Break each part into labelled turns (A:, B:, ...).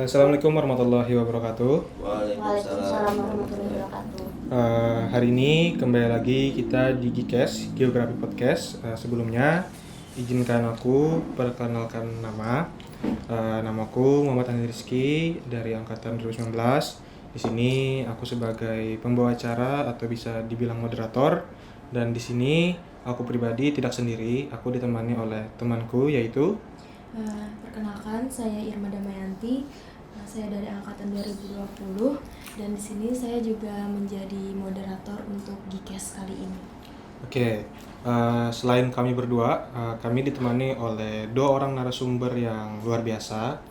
A: Assalamualaikum warahmatullahi wabarakatuh.
B: Waalaikumsalam warahmatullahi wabarakatuh.
A: Hari ini kembali lagi kita di Gcast Geografi Podcast. Sebelumnya izinkan aku perkenalkan nama. Namaku Muhammad Andi Rizky dari angkatan 2019. Di sini aku sebagai pembawa acara atau bisa dibilang moderator. Dan di sini aku pribadi tidak sendiri. Aku ditemani oleh temanku yaitu
B: Perkenalkan, saya Irma Damayanti. Saya dari angkatan 2020 dan di sini saya juga menjadi moderator untuk Gcast kali ini.
A: Oke, selain kami berdua, kami ditemani oleh dua orang narasumber yang luar biasa.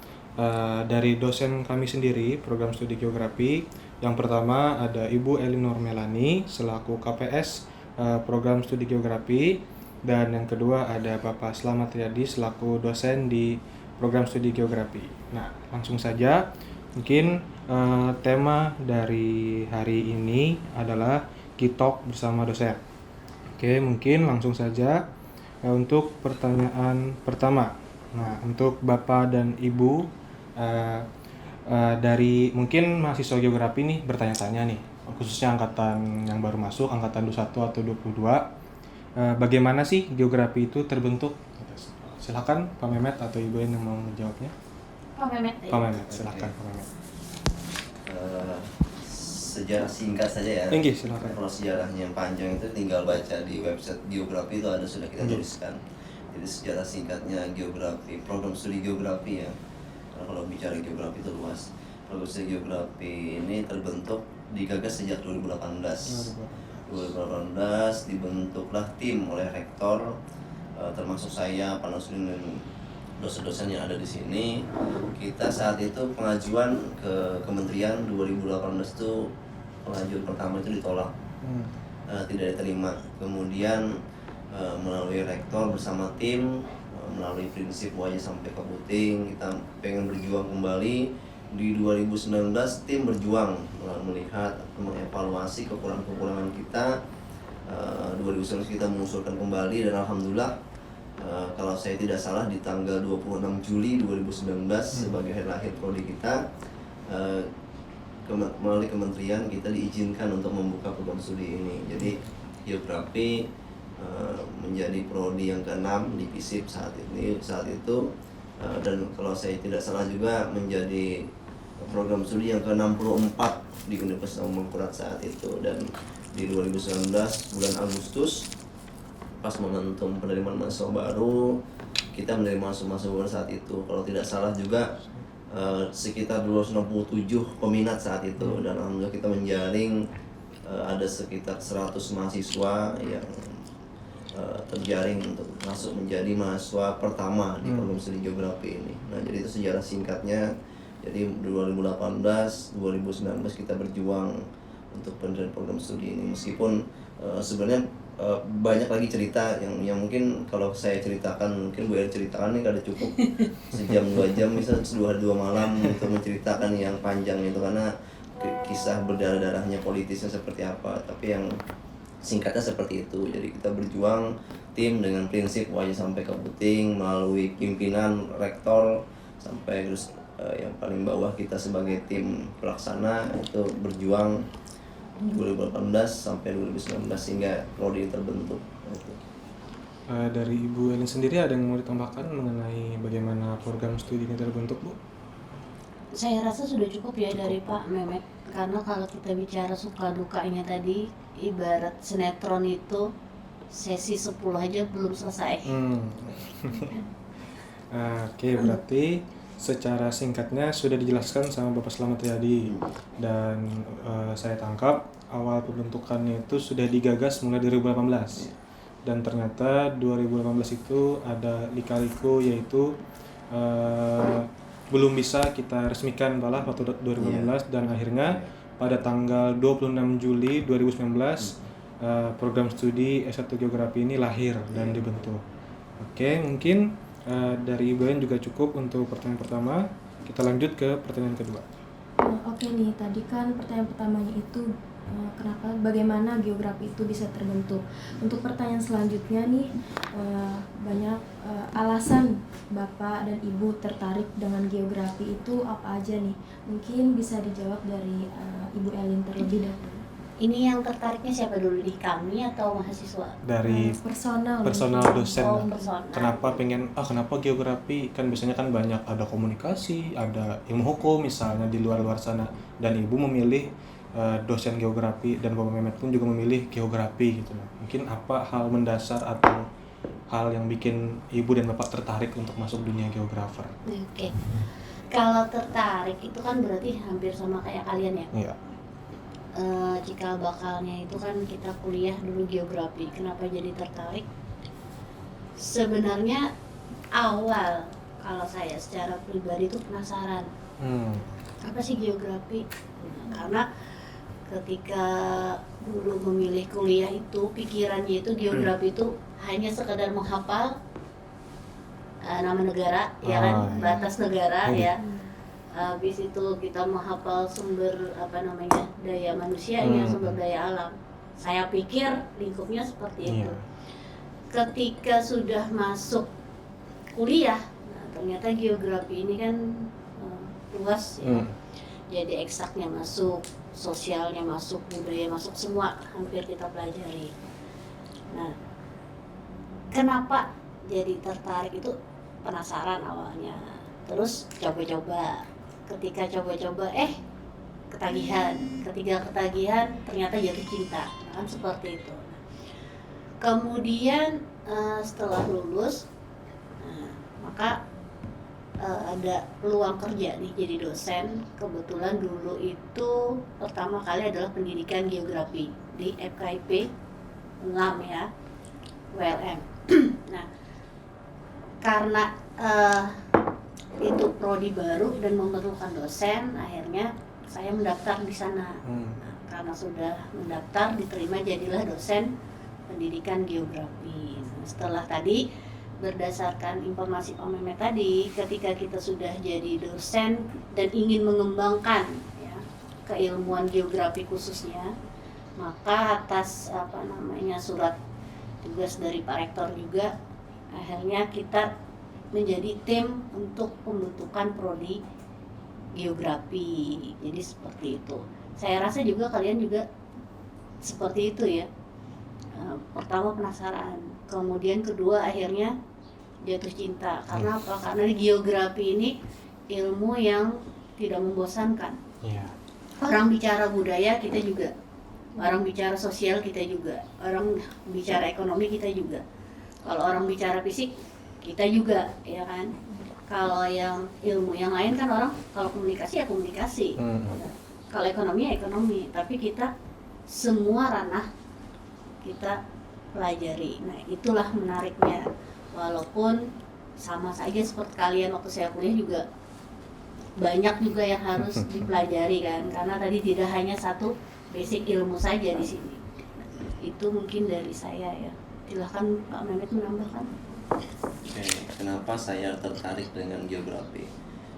A: Dari dosen kami sendiri, program studi geografi. Yang pertama ada Ibu Elinor Melani selaku KPS program studi geografi, dan yang kedua ada Bapak Slamet Riyadi selaku dosen di program studi geografi. Nah, langsung saja. Mungkin tema dari hari ini adalah Kitok bersama dosen. Oke, mungkin langsung saja untuk pertanyaan pertama. Nah, untuk Bapak dan Ibu dari mungkin mahasiswa geografi nih bertanya-tanya nih, khususnya angkatan yang baru masuk, angkatan 21 atau 22. Bagaimana sih geografi itu terbentuk? Silakan Pak Mehmet atau Ibu yang mau menjawabnya.
B: Pak Mehmet.
A: Pak Mehmet, silakan Pak Mehmet.
C: Sejarah singkat saja ya.
A: Silakan.
C: Kalau sejarahnya yang panjang itu tinggal baca di website geografi itu sudah kita tuliskan. Jadi sejarah singkatnya geografi, program studi geografi ya. Karena kalau bicara geografi itu luas. Program studi geografi ini terbentuk digagas sejak 2018. 2018 dibentuklah tim oleh rektor, termasuk saya, Pak Nasruddin dan dosen-dosen yang ada di sini. Kita saat itu pengajuan ke kementerian 2018 itu pengajuan pertama itu ditolak, tidak diterima. Kemudian melalui rektor bersama tim, melalui prinsip wajah sampai ke puting, kita pengen berjuang kembali. Di 2019 tim berjuang melihat, mengevaluasi kekurangan-kekurangan kita. 2019 kita mengusulkan kembali dan alhamdulillah, kalau saya tidak salah di tanggal 26 Juli 2019 sebagai hari lahir prodi kita, melalui kementerian kita diizinkan untuk membuka program studi ini. Jadi geografi menjadi prodi yang ke-6 di FISIP saat itu, dan kalau saya tidak salah juga menjadi program studi yang ke-64 di Universitas Ummul Quran saat itu. Dan di 2019 bulan Agustus, pas momentum penerimaan mahasiswa baru, kita menerima mahasiswa baru saat itu. Kalau tidak salah juga sekitar 267 peminat saat itu, dan alhamdulillah kita menjaring ada sekitar 100 mahasiswa yang terjaring untuk masuk menjadi mahasiswa pertama di program studi geografi ini. Nah, jadi itu sejarah singkatnya. Jadi 2018, 2019 kita berjuang untuk pendirian program studi ini. Meskipun sebenarnya banyak lagi cerita yang mungkin kalau saya ceritakan, mungkin Bu Eri ceritakan nih kada cukup sejam 2 jam, bisa 2 malam untuk menceritakan yang panjang itu, karena kisah berdarah-darahnya politisnya seperti apa. Tapi yang singkatnya seperti itu. Jadi kita berjuang tim dengan prinsip wajah sampai ke puting, melalui pimpinan rektor sampai terus yang paling bawah kita sebagai tim pelaksana itu berjuang 2018 sampai 2019 hingga prodi terbentuk.
A: Dari Ibu Elin sendiri ada yang mau ditambahkan mengenai bagaimana program studi ini terbentuk, Bu?
D: Saya rasa sudah cukup ya dari Pak Mehmet, karena kalau kita bicara suka dukanya tadi, ibarat sinetron itu sesi 10 aja belum selesai.
A: Oke, berarti secara singkatnya sudah dijelaskan sama Bapak Slamet Riyadi, dan saya tangkap awal pembentukannya itu sudah digagas mulai dari 2018, dan ternyata 2018 itu ada lika-liku, yaitu belum bisa kita resmikan malah waktu 2018, dan akhirnya pada tanggal 26 Juli 2019 program studi S1 Geografi ini lahir dan dibentuk. Oke, mungkin dari Ibu Elin juga cukup untuk pertanyaan pertama. Kita lanjut ke pertanyaan kedua.
B: Oke nih, tadi kan pertanyaan pertamanya itu kenapa bagaimana geografi itu bisa terbentuk. Untuk pertanyaan selanjutnya nih, banyak alasan Bapak dan Ibu tertarik dengan geografi itu apa aja nih? Mungkin bisa dijawab dari Ibu Elin terlebih dahulu.
D: Ini yang tertariknya siapa dulu, di kami atau mahasiswa?
A: Dari
B: Personal
A: dosen.
D: Oh, personal.
A: Kenapa geografi? Kan biasanya kan banyak, ada komunikasi, ada ilmu hukum misalnya di luar sana, dan Ibu memilih dosen geografi, dan Bapak Mehmet pun juga memilih geografi gitu. Mungkin apa hal mendasar atau hal yang bikin Ibu dan Bapak tertarik untuk masuk dunia geografer?
D: Oke. Kalau tertarik itu kan berarti hampir sama kayak kalian ya.
A: Iya.
D: Cikal bakalnya itu kan kita kuliah dulu geografi. Kenapa jadi tertarik? Sebenarnya awal kalau saya secara pribadi itu penasaran, apa sih geografi? Karena ketika dulu memilih kuliah itu pikirannya itu geografi itu hanya sekedar menghafal nama negara, ya kan, batas negara ya. Habis itu kita menghafal sumber daya manusianya, sumber daya alam. Saya pikir lingkupnya seperti itu. Ketika sudah masuk kuliah, ternyata geografi ini kan luas ya. Jadi eksaknya masuk, sosialnya masuk, budaya masuk, semua hampir kita pelajari. Nah, kenapa jadi tertarik itu penasaran awalnya. Terus coba-coba. Ketika coba-coba ketagihan. Ketika ketagihan ternyata jatuh cinta. Kan seperti itu. Kemudian setelah lulus maka ada peluang kerja nih jadi dosen. Kebetulan dulu itu pertama kali adalah pendidikan geografi di FKIP UNLAM ya, ULM. Nah, karena itu prodi baru dan memerlukan dosen, akhirnya saya mendaftar di sana. Nah, karena sudah mendaftar, diterima, jadilah dosen pendidikan geografi. Nah, setelah tadi berdasarkan informasi Om Mehmet tadi, ketika kita sudah jadi dosen dan ingin mengembangkan ya, keilmuan geografi khususnya, maka atas surat tugas dari Pak Rektor juga, akhirnya kita menjadi tim untuk pembentukan prodi geografi. Jadi seperti itu. Saya rasa juga kalian juga seperti itu ya. Pertama penasaran, kemudian kedua akhirnya jatuh cinta. Karena apa? Karena geografi ini ilmu yang tidak membosankan. Orang bicara budaya kita juga, orang bicara sosial kita juga, orang bicara ekonomi kita juga. Kalau orang bicara fisik kita juga, ya kan. Kalau yang ilmu yang lain kan orang kalau komunikasi ya komunikasi, kalau ekonomi ya ekonomi. Tapi kita semua ranah kita pelajari. Nah, itulah menariknya. Walaupun sama saja seperti kalian waktu saya kuliah juga banyak juga yang harus dipelajari kan. Karena tadi tidak hanya satu basic ilmu saja di sini. Itu mungkin dari saya ya. Silahkan Pak Mehmet menambahkan.
C: Oke, kenapa saya tertarik dengan geografi?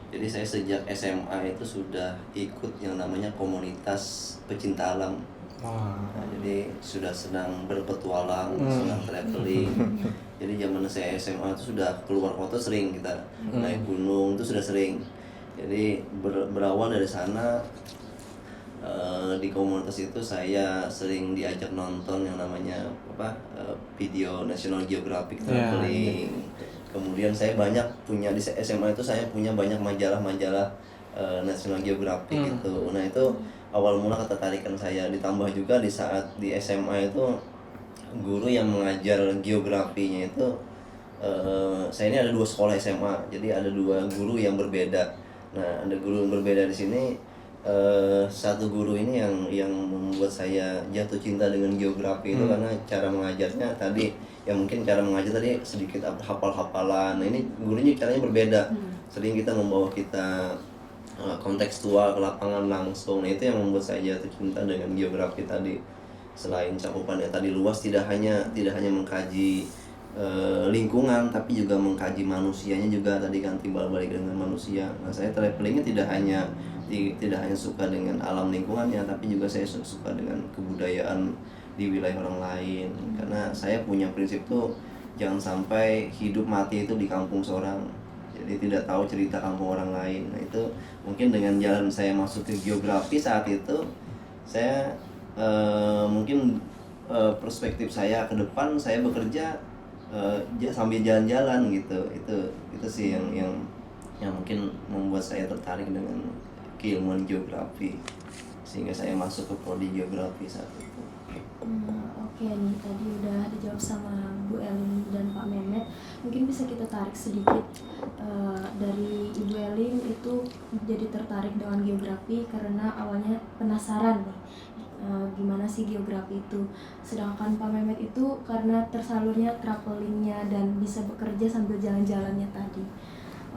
C: Jadi saya sejak SMA itu sudah ikut yang namanya komunitas pecinta alam. Nah, jadi sudah senang berpetualang, senang traveling. Jadi zaman saya SMA itu sudah keluar kota sering, kita naik gunung itu sudah sering. Jadi berawal dari sana, di komunitas itu saya sering diajak nonton yang namanya video National Geographic traveling. Kemudian saya banyak punya di SMA itu, saya punya banyak majalah-majalah National Geographic gitu. Nah, itu awal mula ketertarikan saya. Ditambah juga di saat di SMA itu guru yang mengajar geografinya itu, saya ini ada 2 sekolah SMA, jadi ada 2 guru yang berbeda. Nah, ada guru yang berbeda di sini. Satu guru ini yang membuat saya jatuh cinta dengan geografi itu karena cara mengajarnya tadi, yang mungkin cara mengajar tadi sedikit hafal-hafalan. Nah, ini gurunya caranya berbeda. Sering kita membawa kita kontekstual ke lapangan langsung. Nah, itu yang membuat saya jatuh cinta dengan geografi tadi. Selain cakupannya tadi luas, tidak hanya mengkaji lingkungan, tapi juga mengkaji manusianya juga tadi kan, timbal balik dengan manusia. Nah, saya travelingnya tidak hanya tidak hanya suka dengan alam lingkungannya, tapi juga saya suka dengan kebudayaan di wilayah orang lain. Karena saya punya prinsip tuh jangan sampai hidup mati itu di kampung seorang, jadi tidak tahu cerita kampung orang lain. Nah itu mungkin dengan jalan saya masuk ke geografi saat itu, saya mungkin perspektif saya ke depan saya bekerja sambil jalan-jalan gitu. Itu sih yang mungkin membuat saya tertarik dengan keilmuan geografi, sehingga saya masuk ke prodi geografi saat itu.
B: Oke nih, tadi udah dijawab sama Bu Elin dan Pak Mehmet. Mungkin bisa kita tarik sedikit dari Ibu Elin itu jadi tertarik dengan geografi karena awalnya penasaran nih, gimana sih geografi itu. Sedangkan Pak Mehmet itu karena tersalurnya travelingnya dan bisa bekerja sambil jalan-jalannya tadi.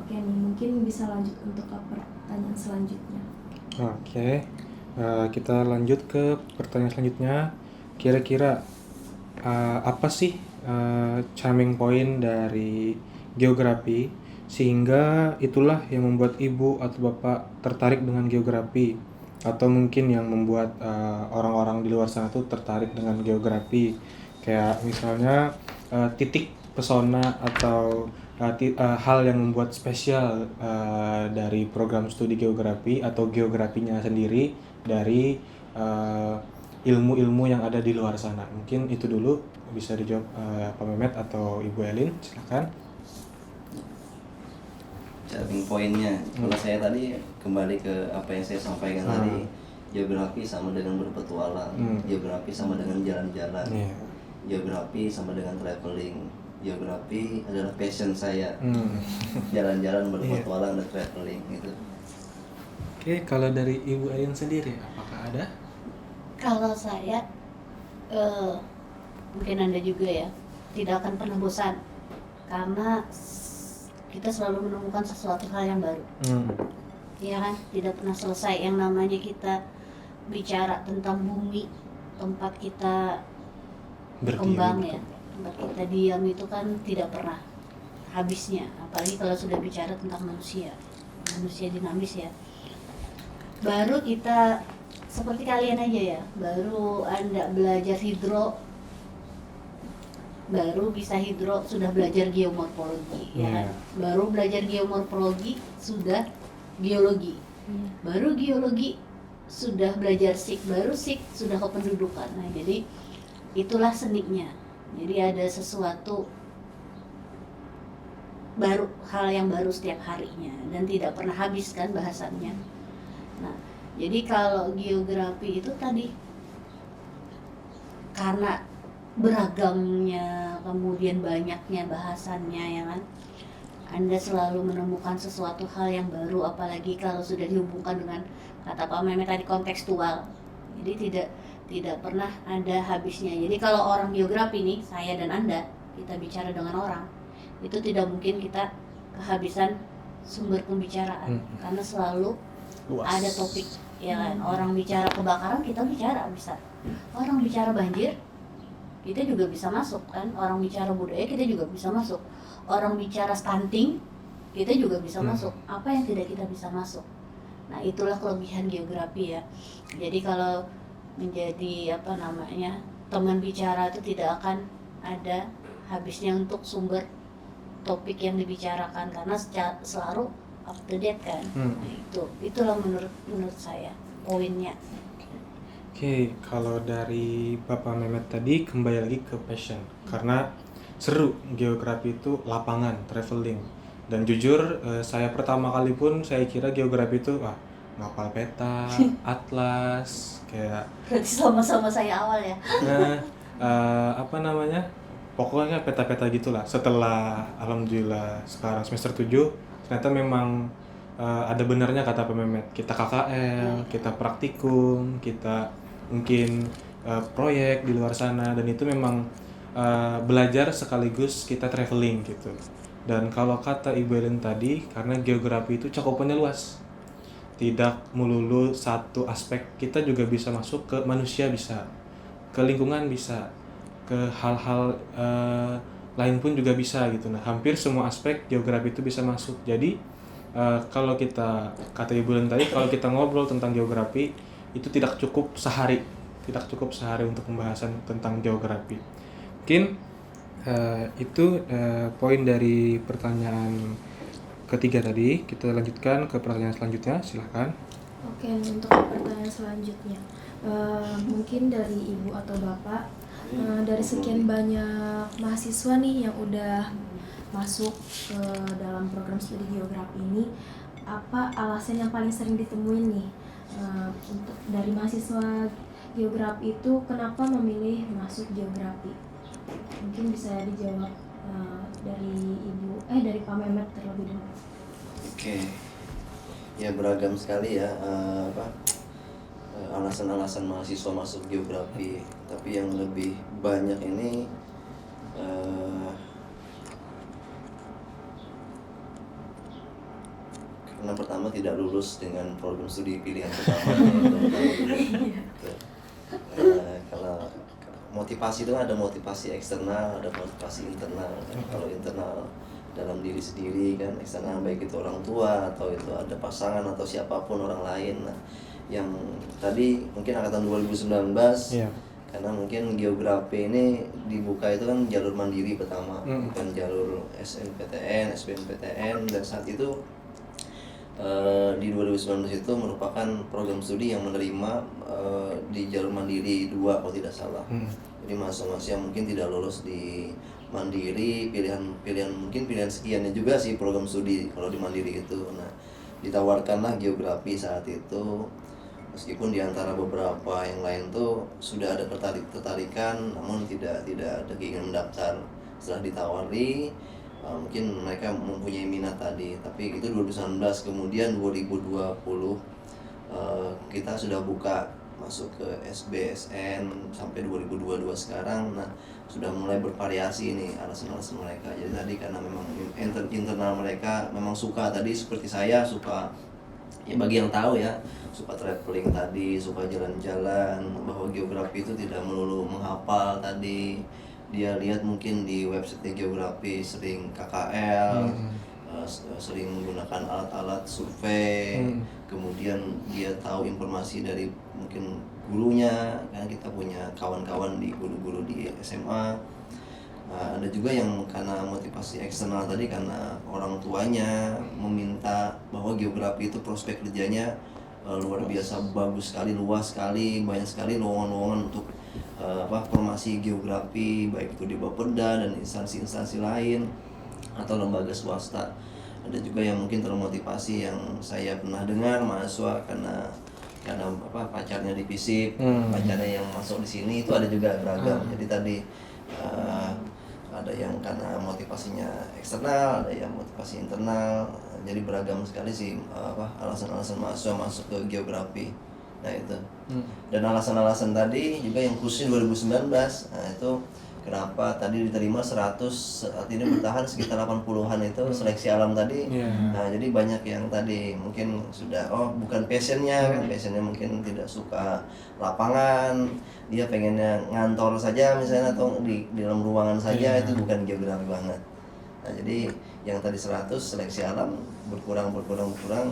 B: Oke nih, mungkin bisa lanjut untuk ke pertanyaan selanjutnya.
A: Oke, kita lanjut ke pertanyaan selanjutnya. Kira-kira apa sih charming point dari geografi sehingga itulah yang membuat ibu atau bapak tertarik dengan geografi, atau mungkin yang membuat orang-orang di luar sana tuh tertarik dengan geografi, kayak misalnya titik pesona atau hal yang membuat spesial dari program studi geografi atau geografinya sendiri dari ilmu-ilmu yang ada di luar sana. Mungkin itu dulu bisa dijawab Pak Mehmet atau Ibu Elin, silakan.
C: Charting pointnya, kalau saya tadi kembali ke apa yang saya sampaikan tadi, geografi sama dengan berpetualang, geografi sama dengan jalan-jalan, geografi sama dengan traveling, geografi adalah passion saya, jalan-jalan, berpetualang, dan traveling gitu.
A: Oke, kalau dari Ibu Elin sendiri, apakah ada?
D: Kalau saya, mungkin Anda juga ya, tidak akan pernah bosan karena kita selalu menemukan sesuatu hal yang baru. Iya kan, tidak pernah selesai. Yang namanya kita bicara tentang bumi, tempat kita berkembang ya, tempat kita diam itu kan tidak pernah habisnya. Apalagi kalau sudah bicara tentang manusia dinamis ya. Baru kita seperti kalian aja ya, baru Anda belajar hidro, baru bisa hidro sudah belajar geomorfologi, ya kan? Baru belajar geomorfologi sudah geologi, baru geologi sudah belajar sik, baru sik sudah kependudukan. Nah jadi itulah seninya. Jadi ada sesuatu baru, hal yang baru setiap harinya dan tidak pernah habis kan bahasannya. Nah jadi kalau geografi itu tadi karena beragamnya, kemudian banyaknya bahasannya ya kan, Anda selalu menemukan sesuatu hal yang baru, apalagi kalau sudah dihubungkan dengan kata Pak Mehmet tadi kontekstual. Jadi tidak pernah ada habisnya. Jadi kalau orang geografi nih, saya dan Anda, kita bicara dengan orang, itu tidak mungkin kita kehabisan sumber pembicaraan karena selalu luas. Ada topik ya kan. Orang bicara kebakaran, kita bicara bisa. Orang bicara banjir, kita juga bisa masuk kan. Orang bicara budaya, kita juga bisa masuk. Orang bicara stunting, kita juga bisa masuk. Apa yang tidak kita bisa masuk? Nah itulah kelebihan geografi ya. Jadi kalau menjadi teman bicara itu tidak akan ada habisnya untuk sumber topik yang dibicarakan karena selalu up to date kan. Nah itulah menurut saya poinnya.
A: Oke, kalau dari Bapak Mehmet tadi kembali lagi ke passion, karena seru geografi itu lapangan, traveling. Dan jujur saya pertama kali pun saya kira geografi itu ngapal peta, atlas, kayak
D: berarti sama-sama saya awal ya.
A: Pokoknya peta-peta gitulah. Setelah alhamdulillah sekarang semester 7 ternyata memang ada benarnya kata Pak Mehmet. Kita KKL, kita praktikum, kita mungkin proyek di luar sana, dan itu memang belajar sekaligus kita traveling gitu. Dan kalau kata Ibu Elin tadi, karena geografi itu cakupannya luas, tidak melulu satu aspek, kita juga bisa masuk ke manusia, bisa ke lingkungan, bisa ke hal-hal lain pun juga bisa gitu. Nah hampir semua aspek geografi itu bisa masuk. Jadi Kalau kita, kata Ibu Len tadi, kalau kita ngobrol tentang geografi itu tidak cukup sehari untuk pembahasan tentang geografi. Mungkin itu poin dari pertanyaan ketiga tadi. Kita lanjutkan ke pertanyaan selanjutnya, silahkan.
B: Oke, untuk pertanyaan selanjutnya, mungkin dari Ibu atau Bapak, dari sekian banyak mahasiswa nih yang udah masuk ke dalam program studi geografi ini, apa alasan yang paling sering ditemuin nih untuk dari mahasiswa geografi itu kenapa memilih masuk geografi? Mungkin bisa dijawab dari Pak Mehmet terlebih dulu.
C: Oke, ya beragam sekali ya alasan-alasan mahasiswa masuk geografi. Tapi yang lebih banyak ini karena pertama tidak lulus dengan program studi pilihan pertama. Kalau motivasi itu ada motivasi eksternal, ada motivasi internal. Kalau internal dalam diri sendiri kan, eksternal baik itu orang tua atau itu ada pasangan atau siapapun orang lain. Nah, yang tadi mungkin angkatan 2019 karena mungkin geografi ini dibuka itu kan jalur mandiri pertama, bukan jalur SNPTN, SBMPTN, dan saat itu di 2019 itu merupakan program studi yang menerima di jalur mandiri 2 kalau tidak salah. Jadi mahasiswa yang mungkin tidak lolos di mandiri, pilihan sekiannya juga sih program studi kalau di mandiri itu. Nah, ditawarkanlah geografi saat itu, meskipun di antara beberapa yang lain tuh sudah ada ketertarikan, namun tidak ada keinginan mendaftar. Setelah ditawari, mungkin mereka mempunyai minat tadi, tapi itu 2019. Kemudian 2020 kita sudah buka masuk ke SBSN sampai 2022 sekarang. Nah, sudah mulai bervariasi nih alasan-alasan mereka. Jadi tadi karena memang internal mereka memang suka, tadi seperti saya suka, ya bagi yang tahu ya, suka traveling tadi, suka jalan-jalan, bahwa geografi itu tidak melulu menghafal tadi. Dia lihat mungkin di website geografi sering KKL, sering menggunakan alat-alat survei, kemudian dia tahu informasi dari mungkin gurunya, kan kita punya kawan-kawan di guru-guru di SMA. Ada juga yang karena motivasi eksternal tadi, karena orang tuanya meminta bahwa geografi itu prospek kerjanya luar biasa bagus sekali, luas sekali, banyak sekali lowongan-lowongan untuk formasi geografi, baik itu di Bapeda dan instansi-instansi lain atau lembaga swasta. Ada juga yang mungkin termotivasi, yang saya pernah dengar mahasiswa karena pacarnya di FISIP, pacarnya yang masuk di sini, itu ada juga beragam. Jadi tadi ada yang karena motivasinya eksternal, ada yang motivasi internal. Jadi beragam sekali sih alasan-alasan mahasiswa masuk ke geografi. Nah itu. Dan alasan-alasan tadi juga yang khusus 2019. Nah itu kenapa tadi diterima 100, saat ini bertahan sekitar 80-an itu seleksi alam tadi. Nah jadi banyak yang tadi mungkin sudah bukan passionnya kan, passionnya mungkin tidak suka lapangan, dia pengennya ngantor saja misalnya, atau di dalam ruangan saja, itu bukan geografi banget. Nah jadi yang tadi 100 seleksi alam berkurang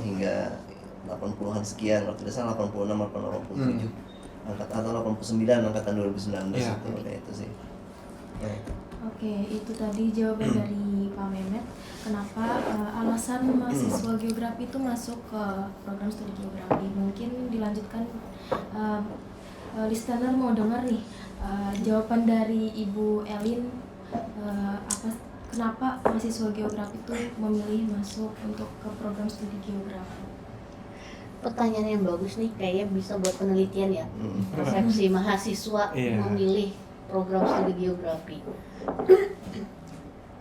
C: hingga 80-an sekian, kalau tidak salah 86 atau 87 atau 89 angkatan 2019 itu sih.
B: Oke, itu tadi jawaban dari Pak Mehmet. Kenapa alasan mahasiswa geografi itu masuk ke program studi geografi? Mungkin dilanjutkan, listener mau dengar nih jawaban dari Ibu Elin. Kenapa mahasiswa geografi itu memilih masuk untuk ke program studi geografi?
D: Pertanyaan yang bagus nih, kayaknya bisa buat penelitian ya. Persepsi mahasiswa memilih program studi geografi.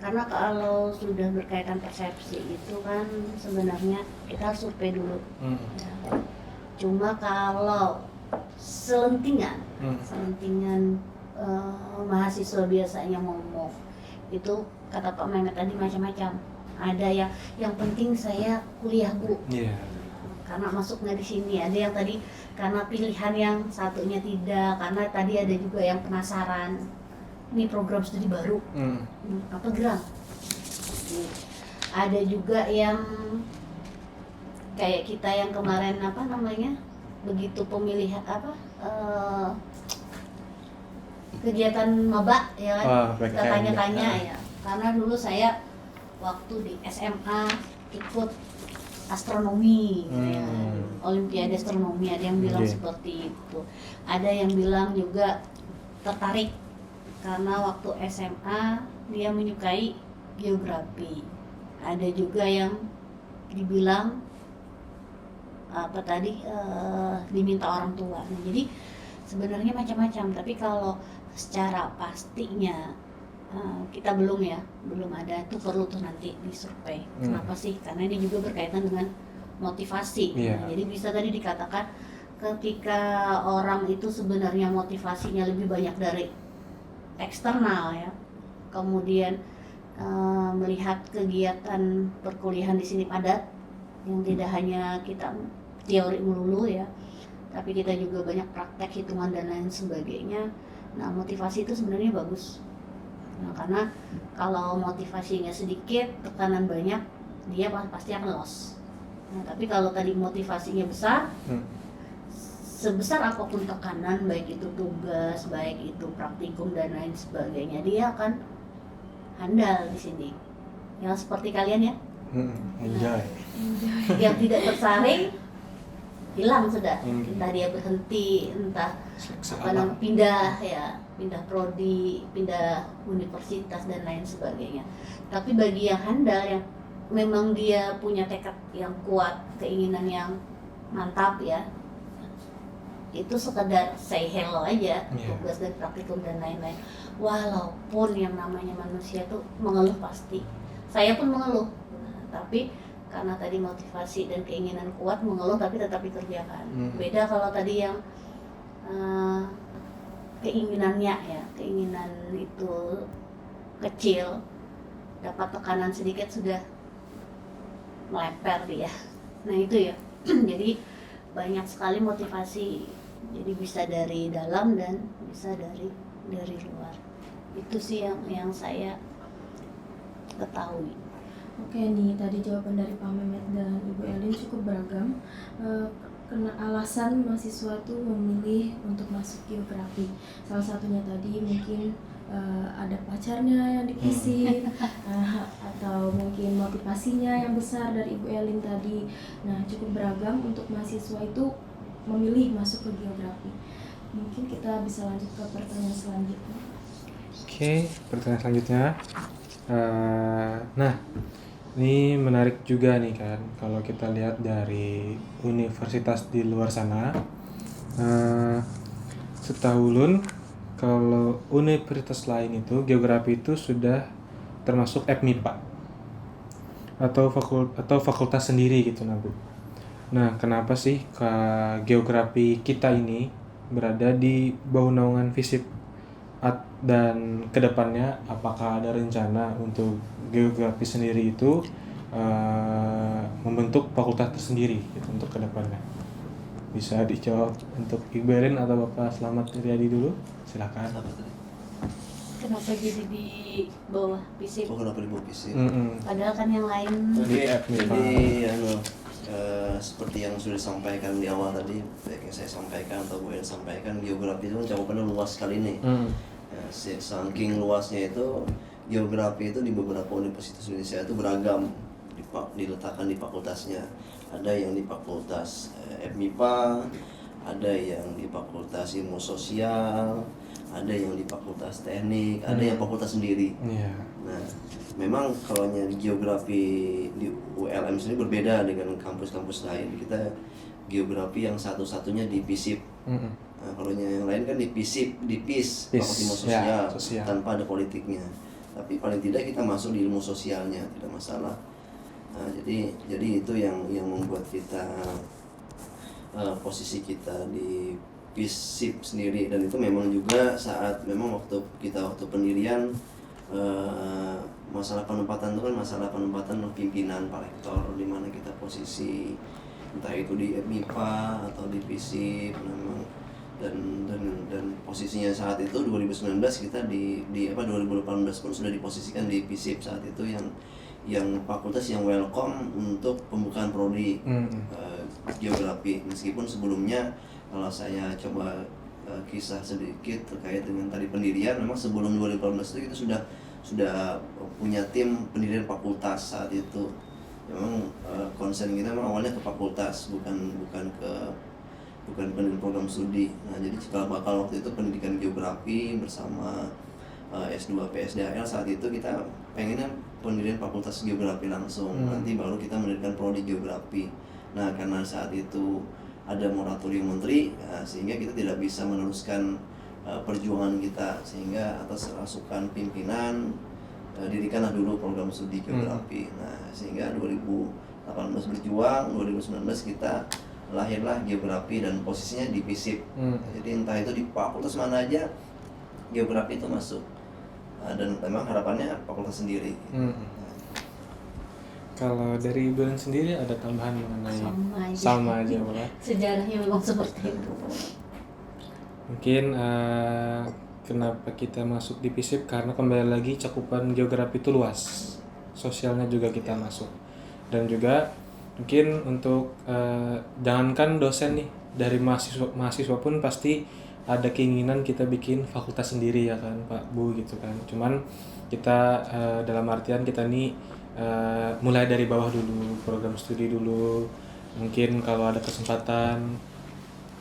D: Karena kalau sudah berkaitan persepsi itu kan sebenarnya kita harus survei dulu. Ya. Cuma kalau selentingan mahasiswa biasanya ngomong itu, kata Pak Mehmet tadi macam-macam. Ada yang penting saya kuliah Bu. Karena masuknya di sini. Ada yang tadi karena pilihan yang satunya tidak, karena tadi ada juga yang penasaran, ini program studi baru, apa gerang. Ada juga yang kayak kita yang kemarin apa namanya, begitu pemilihan apa kegiatan maba ya kan,
A: baik,
D: kita tanya-tanya
A: ya.
D: ya, karena dulu saya waktu di SMA ikut astronomi ya, olimpiade astronomi, ada yang bilang
A: Oke.
D: seperti itu, ada yang bilang juga tertarik karena waktu SMA dia menyukai geografi, ada juga yang dibilang apa tadi diminta orang tua. Nah, jadi sebenarnya macam-macam, tapi kalau secara pastinya kita belum ada, itu perlu tuh nanti disurvei. Kenapa sih? Karena ini juga berkaitan dengan motivasi.
A: Iya.
D: Nah, jadi bisa tadi dikatakan ketika orang itu sebenarnya motivasinya lebih banyak dari eksternal ya, kemudian melihat kegiatan perkuliahan di sini padat, yang tidak hanya kita teori melulu ya, tapi kita juga banyak praktek, hitungan dan lain sebagainya. Nah, motivasi itu sebenarnya bagus. Nah, karena kalau motivasinya sedikit, tekanan banyak, dia pasti akan loss. Nah, tapi kalau tadi motivasinya besar, sebesar apapun tekanan, baik itu tugas, baik itu praktikum dan lain sebagainya, dia akan handal di sini. Yang seperti kalian ya,
A: Enjoy.
D: yang tidak tersaring hilang sudah,
A: Hmm.
D: entah dia berhenti, entah
A: Seleksi
D: apa
A: alam.
D: namanya, pindah prodi, pindah universitas dan lain sebagainya. Tapi bagi yang handal, yang memang dia punya tekad yang kuat, keinginan yang mantap ya, itu sekedar say hello aja,
A: Iya.
D: tugas dan praktikum dan lain-lain. Walaupun yang namanya manusia tuh mengeluh pasti, saya pun mengeluh. Nah, tapi karena tadi motivasi dan keinginan kuat, mengeluh tapi tetap dikerjakan. Beda kalau tadi yang keinginannya ya, keinginan itu kecil, dapat tekanan sedikit sudah meleper dia. Nah itu ya, jadi banyak sekali motivasi, jadi bisa dari dalam dan bisa dari luar. Itu sih yang saya ketahui.
B: Oke nih, tadi jawaban dari Pak Mehmet dan Ibu Elin cukup beragam. Karena alasan mahasiswa tuh memilih untuk masuk geografi. Salah satunya tadi mungkin ada pacarnya yang dipisih, atau mungkin motivasinya yang besar dari Ibu Elin tadi. Nah, cukup beragam untuk mahasiswa itu memilih masuk ke geografi. Mungkin kita bisa lanjut ke pertanyaan selanjutnya.
A: Oke, pertanyaan selanjutnya. Nah, ini menarik juga nih kan, kalau kita lihat dari universitas di luar sana. Setahu Ulun, kalau universitas lain itu geografi itu sudah termasuk FMIPA atau fakultas sendiri gitu Bu. Nah, kenapa sih geografi kita ini berada di bawah naungan FISIP? Dan kedepannya apakah ada rencana untuk geografi sendiri itu membentuk fakultas tersendiri gitu untuk kedepannya? Bisa dijawab untuk Ibu Elin atau Bapak Slamet Riyadi dulu, silakan.
C: Apa tadi?
D: Kenapa jadi di bawah FISIP?
C: Oh, kenapa di bawah fisik?
D: Padahal kan yang lain
C: Oke,
A: FMIPA.
C: jadi seperti yang sudah disampaikan di awal tadi, baik yang saya sampaikan atau Bu yang sampaikan, geografi itu kan cakupannya luas sekali nih. Ya, saking luasnya itu, geografi itu di beberapa universitas Indonesia itu beragam diletakkan di fakultasnya. Ada yang di fakultas FMIPA, ada yang di fakultas ilmu sosial, ada yang di fakultas teknik, ada yang fakultas sendiri.
A: Iya.
C: Nah, memang kalau di geografi di ULM sendiri berbeda dengan kampus-kampus lain. Kita geografi yang satu-satunya di FISIP. Nah, kalau yang lain kan di FISIP, di PIS, Fakultas Ilmu Sosial,
A: ya, sosial,
C: tanpa ada politiknya. Tapi paling tidak kita masuk di ilmu sosialnya, tidak masalah. Nah, jadi itu yang membuat kita posisi kita di FISIP sendiri, dan itu memang juga saat waktu pendirian, masalah penempatan itu kan masalah penempatan pimpinan Pak Rektor, di mana kita posisi entah itu di FMIPA atau di FISIP memang, dan posisinya saat itu 2019 kita di 2018 pun sudah diposisikan di FISIP saat itu, yang fakultas yang welcome untuk pembukaan prodi geografi. Meskipun sebelumnya kalau saya coba kisah sedikit terkait dengan tadi pendirian, memang sebelum 2018 itu kita sudah punya tim pendirian fakultas saat itu. Memang konsen kita memang awalnya ke fakultas, bukan pendidikan program studi. Nah, jadi cikal bakal waktu itu pendidikan geografi bersama S2 PSDAL. Saat itu kita pengennya pendirian fakultas geografi langsung, nanti baru kita mendirikan prodi geografi. Nah, karena saat itu ada moratorium menteri, sehingga kita tidak bisa meneruskan perjuangan kita, sehingga atas rasukan pimpinan dirikanlah dulu program studi geografi. Nah, sehingga 2018 berjuang, 2019 kita lahirlah geografi dan posisinya di FISIP. Jadi entah itu di fakultas mana aja geografi itu masuk. Dan memang harapannya fakultas sendiri.
A: Kalau dari Ibu Ellen sendiri ada tambahan mengenai
D: sama aja
A: Pak?
D: sejarahnya memang seperti itu.
A: Mungkin kenapa kita masuk di FISIP, karena kembali lagi cakupan geografi itu luas, sosialnya juga kita masuk, dan juga mungkin untuk jangankan dosen nih, dari mahasiswa pun pasti ada keinginan kita bikin fakultas sendiri ya kan Pak Bu gitu kan. Cuman kita dalam artian kita nih mulai dari bawah dulu, program studi dulu. Mungkin kalau ada kesempatan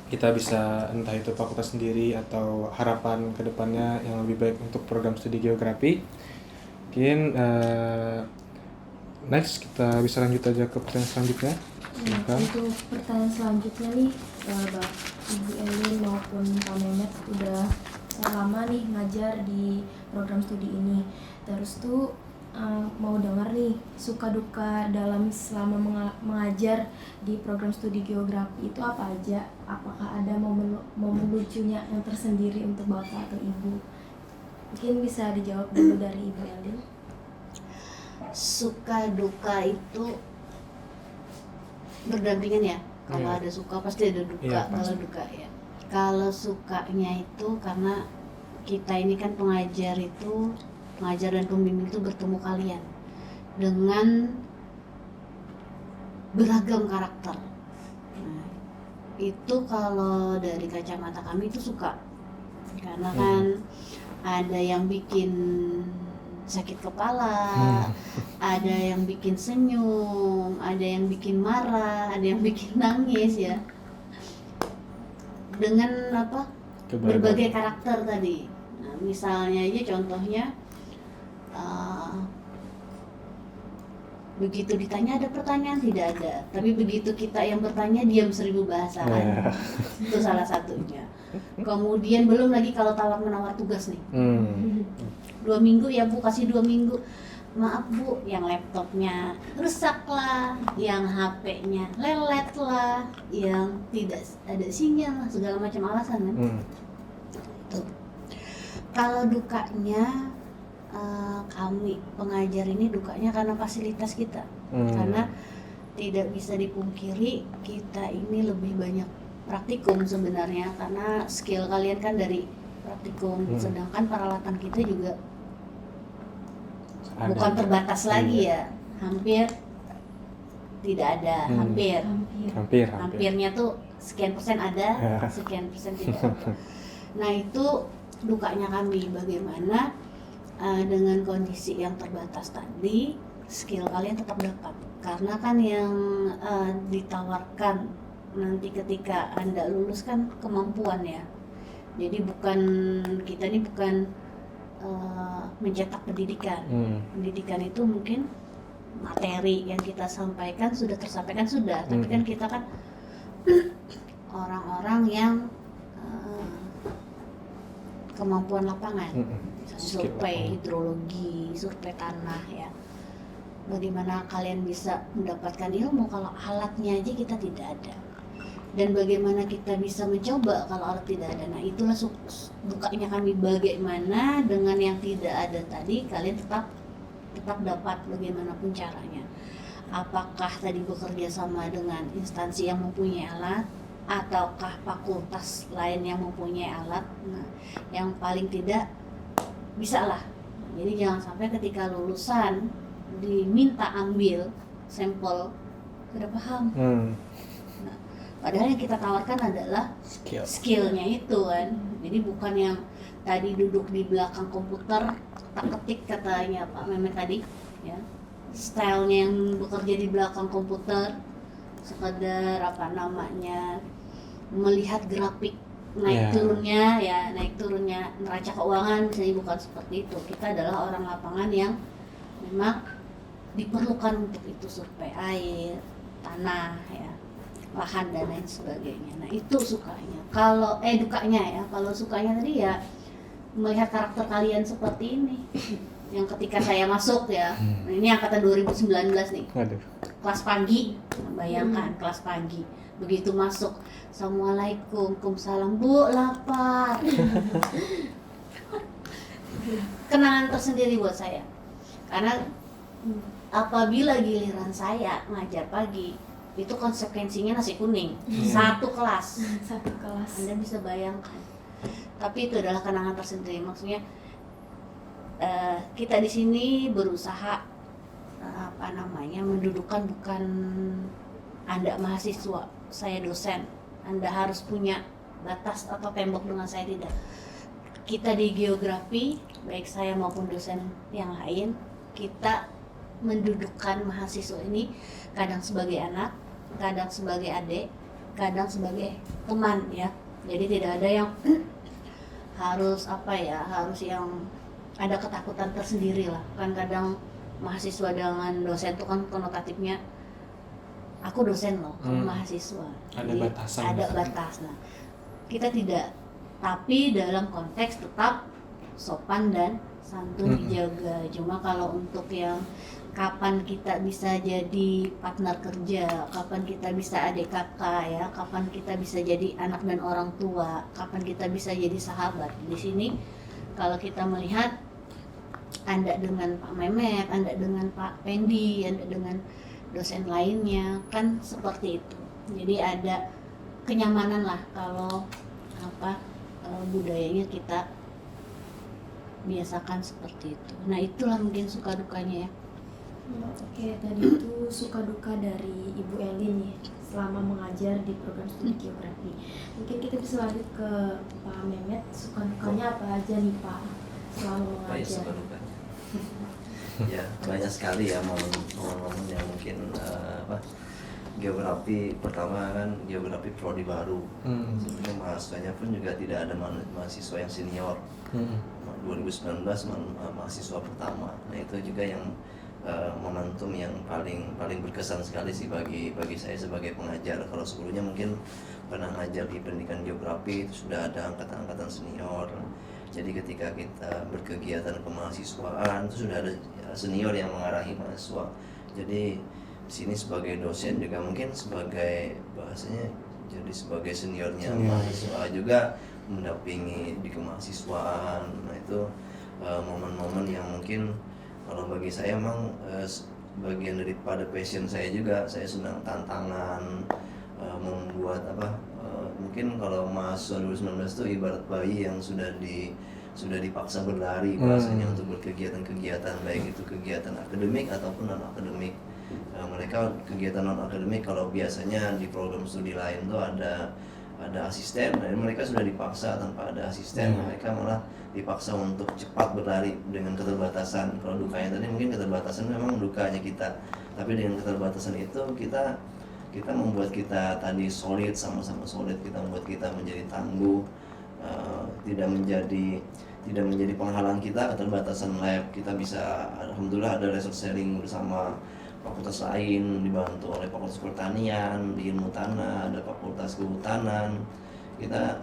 A: kita bisa entah itu fakultas sendiri atau harapan kedepannya yang lebih baik untuk program studi geografi. Mungkin next kita bisa lanjut aja ke pertanyaan selanjutnya.
B: Untuk pertanyaan selanjutnya nih, Ibu Elin maupun Pak Mehmet udah lama nih ngajar di program studi ini. Terus tuh mau dengar nih suka duka dalam selama mengajar di program studi geografi itu apa aja? Apakah ada momen lucunya yang tersendiri untuk Bapak atau Ibu? Mungkin bisa dijawab dulu dari Ibu Elin.
D: Suka duka itu berdampingan ya. Kalau ada suka pasti ada duka. Kalau duka ya. Kalau sukanya itu karena kita ini kan pengajar dan pembimbing itu bertemu kalian dengan beragam karakter. Nah, itu kalau dari kacamata kami itu suka, karena kan ada yang bikin sakit kepala, ada yang bikin senyum, ada yang bikin marah, ada yang bikin nangis ya. Dengan berbagai karakter tadi. Nah, misalnya aja contohnya begitu ditanya ada pertanyaan tidak ada, tapi begitu kita yang bertanya diam 1000 bahasa kan. Itu salah satunya. Kemudian belum lagi kalau tawar menawar tugas nih. 2 minggu ya Bu, kasih 2 minggu. Maaf Bu, yang laptopnya rusak lah, yang HP-nya lelet lah, yang tidak ada sinyal lah, segala macam alasan kan. Tuh. Kalau dukanya kami pengajar ini dukanya karena fasilitas kita, karena tidak bisa dipungkiri kita ini lebih banyak praktikum sebenarnya, karena skill kalian kan dari praktikum, sedangkan peralatan kita juga bukan terbatas lagi ya, hampir tidak ada, hampirnya tuh sekian persen ada, sekian persen tidak ada. Nah itu dukanya kami, bagaimana dengan kondisi yang terbatas tadi skill kalian tetap dapat, karena kan yang ditawarkan nanti ketika Anda lulus kan kemampuan ya. Jadi kita ini bukan mencetak pendidikan. Pendidikan itu mungkin materi yang kita sampaikan sudah tersampaikan sudah, tapi kan kita kan orang-orang yang kemampuan lapangan, survei hidrologi, survei tanah ya. Bagaimana kalian bisa mendapatkan ilmu kalau alatnya aja kita tidak ada, dan bagaimana kita bisa mencoba kalau alat tidak ada. Nah itulah dukanya kami, bagaimana dengan yang tidak ada tadi kalian tetap dapat bagaimanapun caranya. Apakah tadi bekerja sama dengan instansi yang mempunyai alat, ataukah fakultas lain yang mempunyai alat. Nah, yang paling tidak bisa lah. Jadi jangan sampai ketika lulusan diminta ambil sampel tidak paham. Nah, padahal yang kita tawarkan adalah skillnya itu kan. Jadi bukan yang tadi duduk di belakang komputer tak ketik katanya Pak Mehmet tadi ya, stylenya yang bekerja di belakang komputer sekedar apa namanya melihat grafik naik turunnya neraca keuangan misalnya, bukan seperti itu. Kita adalah orang lapangan yang memang diperlukan untuk itu, survei air, tanah ya, lahan dan lain sebagainya. Nah itu sukanya. Kalau dukanya ya, kalau sukanya tadi ya melihat karakter kalian seperti ini. Yang ketika saya masuk ya, ini angkatan 2019 nih, kelas pagi, bayangkan kelas pagi, begitu masuk, assalamualaikum, waalaikumsalam, Bu, lapar. Kenangan tersendiri buat saya, karena apabila giliran saya ngajar pagi, itu konsekuensinya nasi kuning, satu kelas, Anda bisa bayangkan. Tapi itu adalah kenangan tersendiri, maksudnya kita di sini berusaha mendudukan bukan Anda mahasiswa, saya dosen, Anda harus punya batas atau tembok dengan saya, tidak. Kita di geografi, baik saya maupun dosen yang lain, kita mendudukkan mahasiswa ini kadang sebagai anak, kadang sebagai adik, kadang sebagai teman ya. Jadi tidak ada yang harus yang ada ketakutan tersendiri lah. Kan kadang mahasiswa dengan dosen itu kan konotatifnya, aku dosen loh, kamu mahasiswa.
A: Ada
D: Jadi,
A: batasan.
D: ada batas. Nah, kita tidak, tapi dalam konteks tetap sopan dan santun dijaga. Cuma kalau untuk yang kapan kita bisa jadi partner kerja, kapan kita bisa adik kakak ya, kapan kita bisa jadi anak dan orang tua, kapan kita bisa jadi sahabat. Di sini kalau kita melihat Anda dengan Pak Mehmet, Anda dengan Pak Pendi, Anda dengan dosen lainnya, kan seperti itu. Jadi ada kenyamanan lah kalau budayanya kita biasakan seperti itu. Nah itulah mungkin suka dukanya ya.
B: Oke, tadi itu suka duka dari Ibu Elin nih selama mengajar di program studi geografi. Mungkin kita bisa lanjut ke Pak Mehmet, suka dukanya apa aja nih Pak selama mengajar?
C: Suka dukanya. Ya banyak sekali ya momen-momen yang mungkin geografi pertama kan geografi prodi baru. Sebenarnya mahasiswanya pun juga tidak ada mahasiswa yang senior. 2019 mahasiswa pertama. Nah itu juga yang momentum yang paling berkesan sekali sih bagi saya sebagai pengajar. Kalau sebelumnya mungkin pernah ngajar di pendidikan geografi itu sudah ada angkatan senior. Jadi ketika kita berkegiatan kemahasiswaan itu sudah ada senior yang mengarahi mahasiswa. Jadi di sini sebagai dosen juga mungkin sebagai bahasanya jadi sebagai seniornya mahasiswa juga mendampingi di kemahasiswaan. Nah itu momen-momen yang mungkin kalau bagi saya memang bagian daripada passion saya juga. Saya senang tantangan membuat mungkin kalau mahasiswa 2019 itu ibarat bayi yang sudah dipaksa berlari bahasanya untuk berkegiatan-kegiatan, baik itu kegiatan akademik ataupun non akademik. Mereka kegiatan non akademik kalau biasanya di program studi lain tuh ada asisten, dan mereka sudah dipaksa tanpa ada asisten, mereka malah dipaksa untuk cepat berlari dengan keterbatasan. Kalau dukanya tadi mungkin keterbatasan memang dukanya kita, tapi dengan keterbatasan itu kita membuat kita tadi solid, sama-sama solid, kita membuat kita menjadi tangguh, tidak menjadi penghalang kita keterbatasan lab. Kita bisa alhamdulillah ada research sharing bersama fakultas lain, dibantu oleh fakultas pertanian, di ilmu tanah, ada fakultas kehutanan. Kita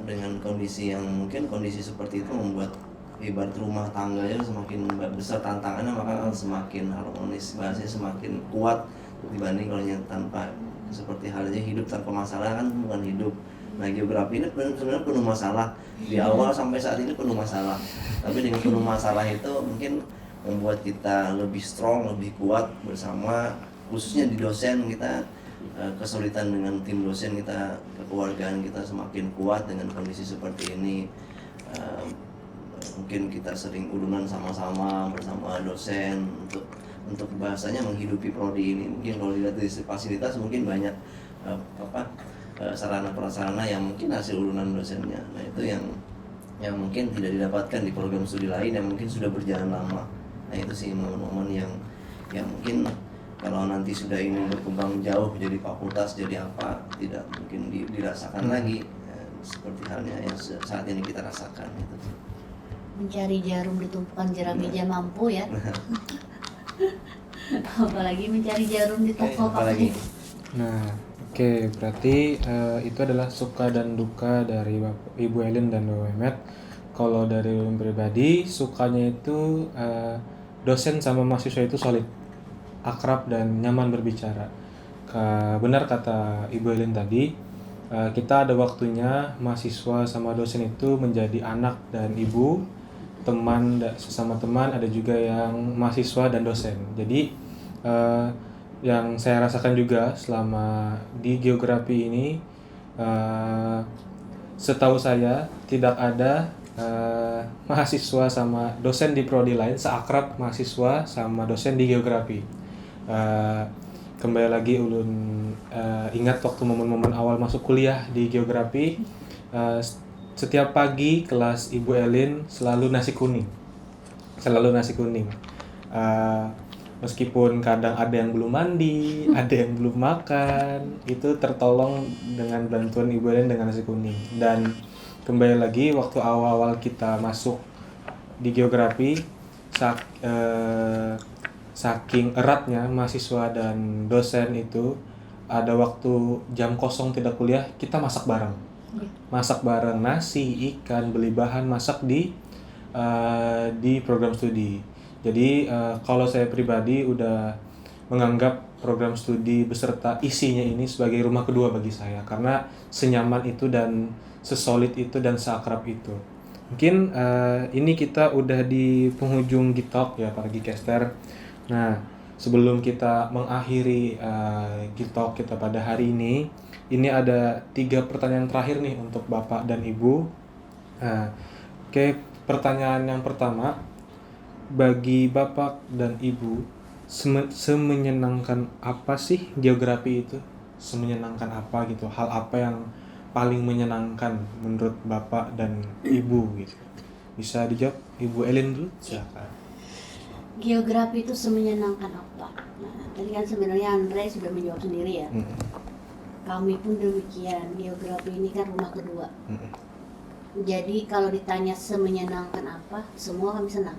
C: dengan kondisi yang mungkin kondisi seperti itu membuat ibarat rumah tangganya semakin besar tantangannya, maka semakin harmonis, bahasanya semakin kuat dibanding kalau tanpa seperti halnya hidup tanpa masalah kan bukan hidup. Nah geografi ini sebenarnya penuh masalah di awal sampai saat ini penuh masalah, tapi dengan penuh masalah itu mungkin membuat kita lebih strong, lebih kuat bersama, khususnya di dosen kita kesulitan dengan tim dosen kita, kekeluargaan kita semakin kuat dengan kondisi seperti ini. mungkin kita sering udunan sama-sama bersama dosen untuk bahasanya menghidupi prodi ini. Mungkin kalau dilihat dari fasilitas mungkin banyak sarana prasarana yang mungkin hasil udunan dosennya. Nah itu yang mungkin tidak didapatkan di program studi lain yang mungkin sudah berjalan lama. Nah itu sih momen-momen yang mungkin kalau nanti sudah ini berkembang jauh jadi fakultas jadi apa tidak mungkin dirasakan lagi seperti halnya yang saat ini kita rasakan itu.
D: Mencari jarum di tumpukan jerami aja mampu ya. Apalagi mencari jarum di toko
C: apalagi.
A: Nah, oke, berarti itu adalah suka dan duka dari Ibu Elin dan Bapak Mehmet. Kalau dari Ulun pribadi, sukanya itu dosen sama mahasiswa itu solid, akrab dan nyaman berbicara. Benar kata Ibu Elin tadi, kita ada waktunya mahasiswa sama dosen itu menjadi anak dan ibu, teman sesama teman, ada juga yang mahasiswa dan dosen. Jadi yang saya rasakan juga selama di geografi ini, setahu saya tidak ada mahasiswa sama dosen di prodi lain seakrab mahasiswa sama dosen di geografi. Kembali lagi ulun ingat waktu momen-momen awal masuk kuliah di geografi, setiap pagi kelas Ibu Elin selalu nasi kuning. Meskipun kadang ada yang belum mandi, ada yang belum makan, itu tertolong dengan bantuan Ibu Elin dengan nasi kuning. Dan kembali lagi waktu awal-awal kita masuk di geografi, saking eratnya mahasiswa dan dosen itu, ada waktu jam kosong tidak kuliah kita masak bareng nasi, ikan, beli bahan masak di program studi. Jadi kalau saya pribadi udah menganggap program studi beserta isinya ini sebagai rumah kedua bagi saya, karena senyaman itu dan sesolid itu dan seakrab itu. Mungkin ini kita udah di penghujung Gitalk ya para Gcaster. Nah, sebelum kita mengakhiri Gitalk kita pada hari ini ada 3 pertanyaan terakhir nih untuk Bapak dan Ibu. Oke, pertanyaan yang pertama, bagi Bapak dan Ibu, semenyenangkan apa sih geografi itu? Semenyenangkan apa gitu? Hal apa yang paling menyenangkan menurut Bapak dan Ibu gitu? Bisa dijawab Ibu Elin dulu? Silakan.
D: Geografi itu semenyenangkan apa? Nah, tadi kan sebenarnya Andre sudah menjawab sendiri ya. Kami pun demikian. Geografi ini kan rumah kedua. Jadi kalau ditanya semenyenangkan apa, semua kami senang.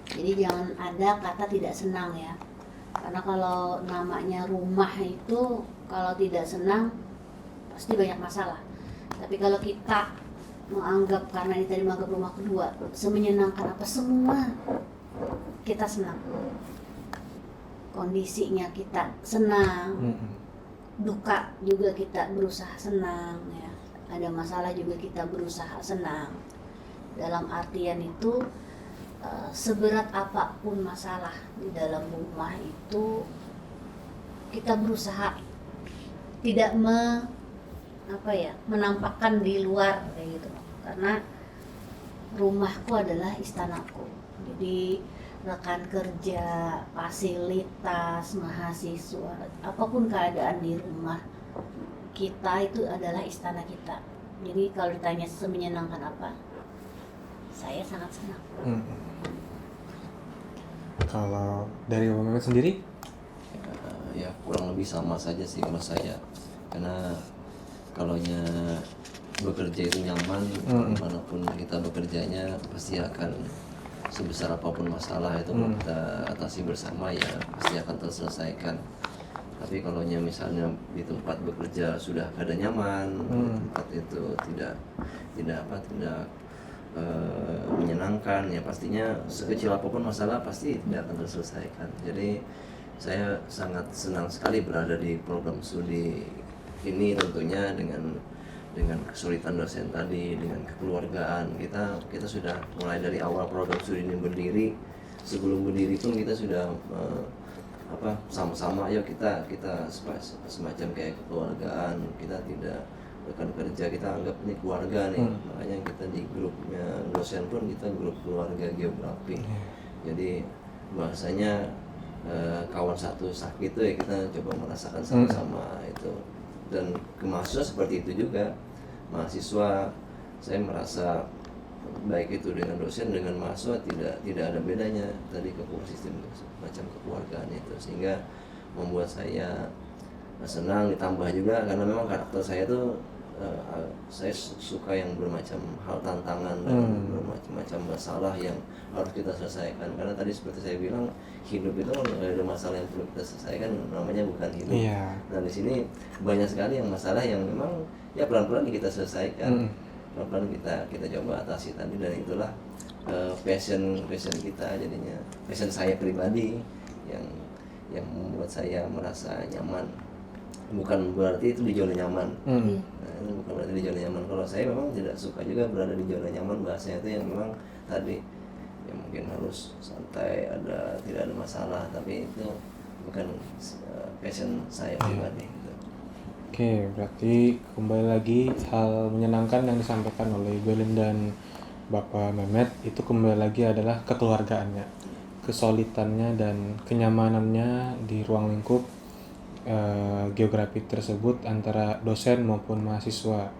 D: Jadi jangan ada kata tidak senang ya. Karena kalau namanya rumah itu kalau tidak senang pasti banyak masalah. Tapi kalau kita menganggap karena ini tadi menganggap rumah kedua, semenyenangkan apa, semua kita senang. Kondisinya kita senang. Duka juga kita berusaha senang ya. Ada masalah juga kita berusaha senang. Dalam artian itu seberat apapun masalah di dalam rumah itu kita berusaha tidak menampakkan di luar kayak gitu, karena rumahku adalah istanaku. Jadi rekan kerja, fasilitas, mahasiswa, apapun keadaan di rumah kita itu adalah istana kita. Jadi kalau ditanya semenyenangkan apa, saya sangat senang.
A: Kalau dari Bapak Mehmet sendiri?
C: Ya kurang lebih sama saja sih kalau saya, karena kalaunya bekerja itu nyaman, dimanapun kita bekerjanya pasti akan sebesar apapun masalah itu kita atasi bersama ya pasti akan terselesaikan. Tapi kalaunya misalnya di tempat bekerja sudah kada nyaman, tempat itu tidak menyenangkan, ya pastinya sekecil apapun masalah pasti tidak akan terselesaikan. Jadi saya sangat senang sekali berada di program studi ini, tentunya dengan kesulitan dosen tadi, dengan kekeluargaan kita sudah mulai dari awal program studi ini berdiri. Sebelum berdiri pun kita sudah sama-sama ayo kita semacam kayak kekeluargaan, kita tidak rekan kerja kita anggap ini keluarga nih. Makanya kita di grupnya dosen pun kita grup keluarga geografi. Jadi bahasanya kawan satu sakit itu ya kita coba merasakan sama-sama itu. Dan ke mahasiswa seperti itu juga. Mahasiswa saya merasa baik itu dengan dosen dengan mahasiswa tidak ada bedanya tadi ke sistem macam kekeluargaan itu, sehingga membuat saya senang, ditambah juga karena memang karakter saya tuh saya suka yang bermacam hal tantangan dan bermacam-macam masalah yang harus kita selesaikan, karena tadi seperti saya bilang hidup itu ada masalah yang perlu kita selesaikan, namanya bukan hidup. Nah di sini banyak sekali yang masalah yang memang ya pelan-pelan kita selesaikan, pelan-pelan kita coba atasi tadi, dan itulah passion kita jadinya, passion saya pribadi yang membuat saya merasa nyaman. Bukan berarti itu di zona nyaman. Nah, itu bukan berarti di zona nyaman. Kalau saya memang tidak suka juga berada di zona nyaman, bahasanya itu yang memang tadi yang mungkin harus santai, tidak ada masalah, tapi itu bukan passion saya pribadi.
A: Oke, berarti kembali lagi hal menyenangkan yang disampaikan oleh Ibu Elin dan Bapak Mehmet itu kembali lagi adalah kekeluargaannya, kesolidannya dan kenyamanannya di ruang lingkup geografi tersebut antara dosen maupun mahasiswa.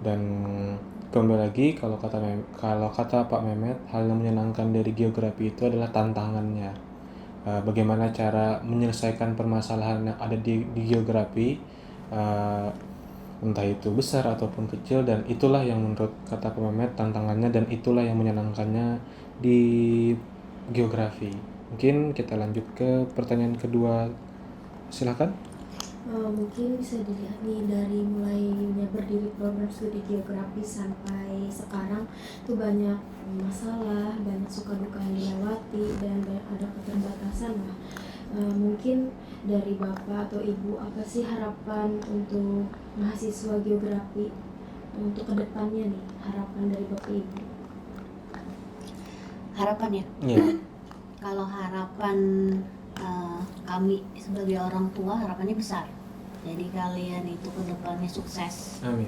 A: Dan kembali lagi kalau kata Pak Mehmet, hal yang menyenangkan dari geografi itu adalah tantangannya. Bagaimana cara menyelesaikan permasalahan yang ada di geografi, entah itu besar ataupun kecil, dan itulah yang menurut kata Pak Mehmet tantangannya dan itulah yang menyenangkannya di geografi. Mungkin kita lanjut ke pertanyaan kedua, silakan.
B: Mungkin bisa dilihat nih dari mulainya berdiri program studi geografi sampai sekarang tuh banyak masalah, banyak suka duka yang dilewati, dan banyak ada keterbatasan lah. Mungkin dari Bapak atau Ibu, apa sih harapan untuk mahasiswa geografi untuk kedepannya nih, harapan dari Bapak Ibu?
D: Harapan ya?
A: Iya.
D: Kalau harapan kami sebagai orang tua, harapannya besar. Jadi kalian itu kedepannya sukses.
A: Amin.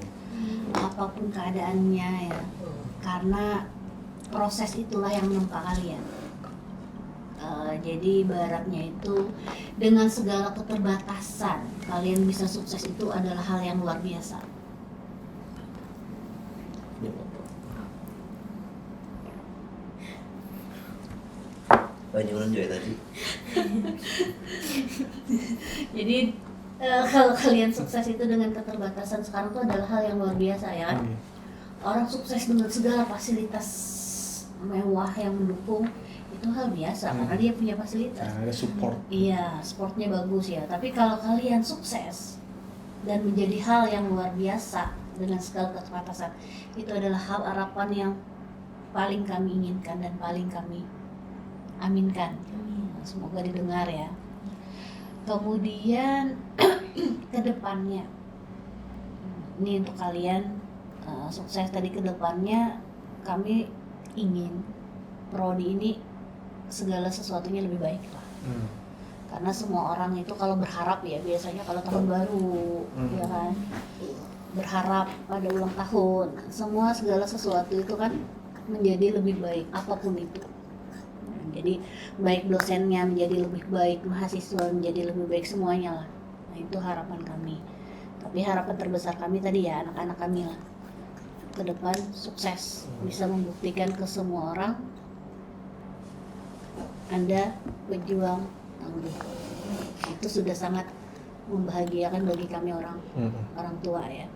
D: Apapun keadaannya ya, karena proses itulah yang menempa kalian. Jadi ibaratnya itu dengan segala keterbatasan kalian bisa sukses itu adalah hal yang luar biasa.
C: Banyak juga tadi.
D: Jadi kalau kalian sukses itu dengan keterbatasan sekarang itu adalah hal yang luar biasa ya kan. Orang sukses dengan segala fasilitas mewah yang mendukung itu hal biasa karena dia punya fasilitas.
A: Ada support.
D: Iya, supportnya bagus ya. Tapi kalau kalian sukses dan menjadi hal yang luar biasa dengan segala keterbatasan, itu adalah harapan yang paling kami inginkan dan paling kami aminkan. Semoga didengar ya. Kemudian ke depannya, ini untuk kalian sukses tadi ke depannya, kami ingin prodi ini segala sesuatunya lebih baik lah. Karena semua orang itu kalau berharap ya, biasanya kalau tahun baru ya kan, berharap pada ulang tahun, semua segala sesuatu itu kan menjadi lebih baik apapun itu. Jadi baik dosennya menjadi lebih baik, mahasiswa menjadi lebih baik, semuanya lah. Nah itu harapan kami. Tapi harapan terbesar kami tadi ya anak-anak kami lah, ke depan sukses, bisa membuktikan ke semua orang Anda berjuang tangguh. Itu sudah sangat membahagiakan bagi kami orang tua ya.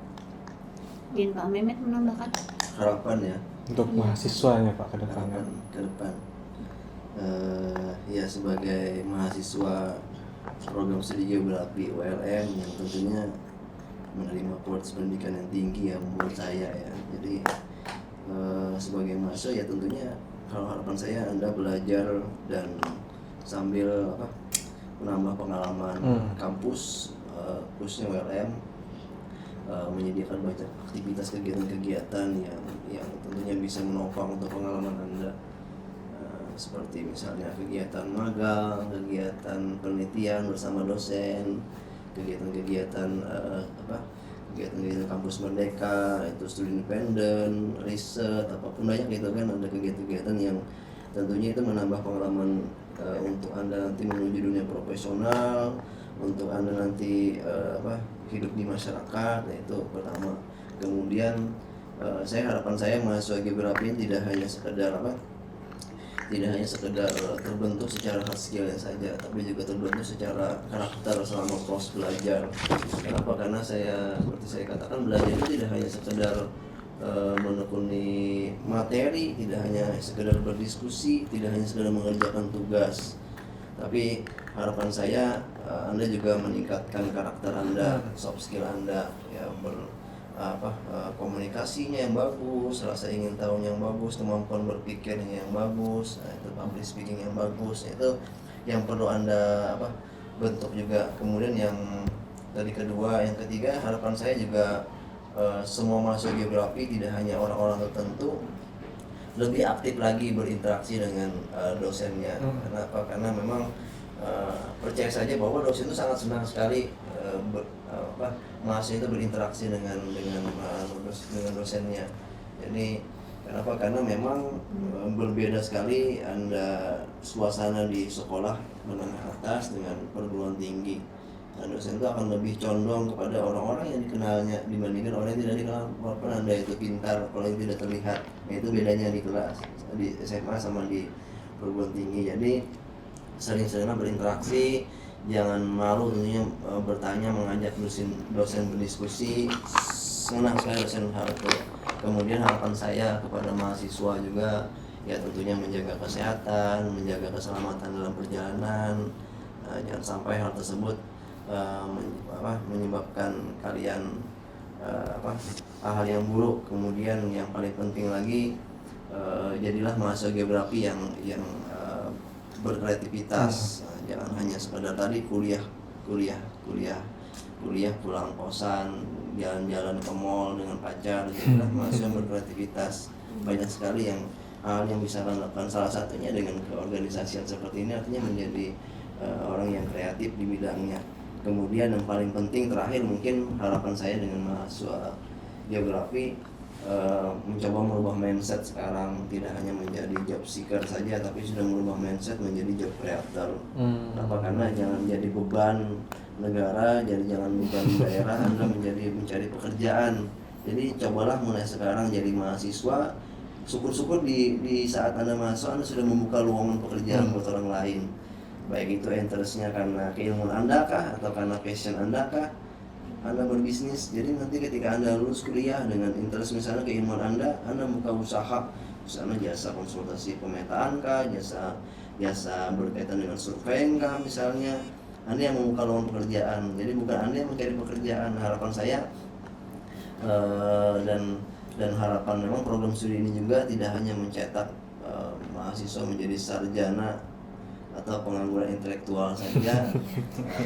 D: Mungkin Pak Mehmet menambahkan
C: Harapan ya
A: Untuk mahasiswanya Pak ke depannya.
C: ke depan. Ya sebagai mahasiswa program studi geografi ULM yang tentunya menerima kualitas pendidikan yang tinggi yang menurut saya ya. Jadi sebagai mahasiswa ya tentunya kalau harapan saya Anda belajar dan sambil menambah pengalaman kampus, khususnya ULM menyediakan banyak aktivitas kegiatan-kegiatan yang tentunya bisa menopang untuk pengalaman Anda. Seperti misalnya kegiatan magang, kegiatan penelitian bersama dosen, kegiatan-kegiatan kegiatan kampus merdeka, itu studi independen, riset, apapun banyak gitu kan, ada kegiatan-kegiatan yang tentunya itu menambah pengalaman untuk Anda nanti menuju dunia profesional, untuk Anda nanti hidup di masyarakat. Nah, itu pertama. Kemudian harapan saya mahasiswa geografi ini tidak hanya sekedar terbentuk secara hard skill saja, tapi juga terbentuk secara karakter selama proses belajar. Kenapa? Karena seperti saya katakan, belajar itu tidak hanya sekedar menekuni materi, tidak hanya sekedar berdiskusi, tidak hanya sekedar mengerjakan tugas, tapi harapan saya Anda juga meningkatkan karakter Anda, soft skill Anda, ya, komunikasinya yang bagus, rasa ingin tahu yang bagus, kemampuan berpikirnya yang bagus, nah, itu public speaking yang bagus, itu yang perlu Anda bentuk juga. Kemudian yang kedua, yang ketiga, harapan saya juga semua mahasiswa geografi, tidak hanya orang-orang tertentu, lebih aktif lagi berinteraksi dengan dosennya. Kenapa? Karena memang percaya saja bahwa dosen itu sangat senang sekali mahasiswa itu berinteraksi dengan dosennya. Jadi kenapa? Karena memang berbeda sekali Anda suasana di sekolah menengah atas dengan perguruan tinggi. Dan dosen itu akan lebih condong kepada orang-orang yang dikenalnya dibandingkan orang yang tidak dikenal. Walaupun Anda itu pintar, kalau itu tidak terlihat. Nah, itu bedanya di kelas, di SMA sama di perguruan tinggi. Jadi sering-seringlah berinteraksi, jangan malu tentunya bertanya, mengajak dosen berdiskusi. Senang sekali dosen hal itu. Kemudian harapan saya kepada mahasiswa juga, ya tentunya menjaga kesehatan, menjaga keselamatan dalam perjalanan. Jangan sampai hal tersebut menyebabkan kalian hal yang buruk. Kemudian yang paling penting lagi, jadilah mahasiswa geografi yang berkreativitas. Jangan hanya sekedar tadi kuliah pulang kosan, jalan-jalan ke mall dengan pacar. Jadilah mahasiswa berkreativitas. Banyak sekali hal yang bisa kalian lakukan, salah satunya dengan keorganisasian seperti ini, artinya menjadi orang yang kreatif di bidangnya. Kemudian yang paling penting terakhir, mungkin harapan saya dengan mahasiswa geografi, mencoba merubah mindset sekarang, tidak hanya menjadi job seeker saja, tapi sudah merubah mindset menjadi job creator. Kenapa? Karena jangan jadi beban negara, jadi jangan beban daerah, Anda mencari pekerjaan. Jadi cobalah mulai sekarang jadi mahasiswa. Syukur-syukur di saat Anda mahasiswa, Anda sudah membuka lowongan pekerjaan buat orang lain. Baik itu interestnya karena keilmuan Anda kah, atau karena passion Anda kah, Anda berbisnis. Jadi nanti ketika Anda lulus kuliah dengan interest misalnya keilmuan Anda buka usaha, misalnya jasa konsultasi pemetaan kah, jasa berkaitan dengan survei kah misalnya, Anda yang membuka lowongan pekerjaan. Jadi bukan Anda yang mencari pekerjaan. Harapan saya dan harapan memang program studi ini juga tidak hanya mencetak mahasiswa menjadi sarjana atau pengangguran intelektual saja,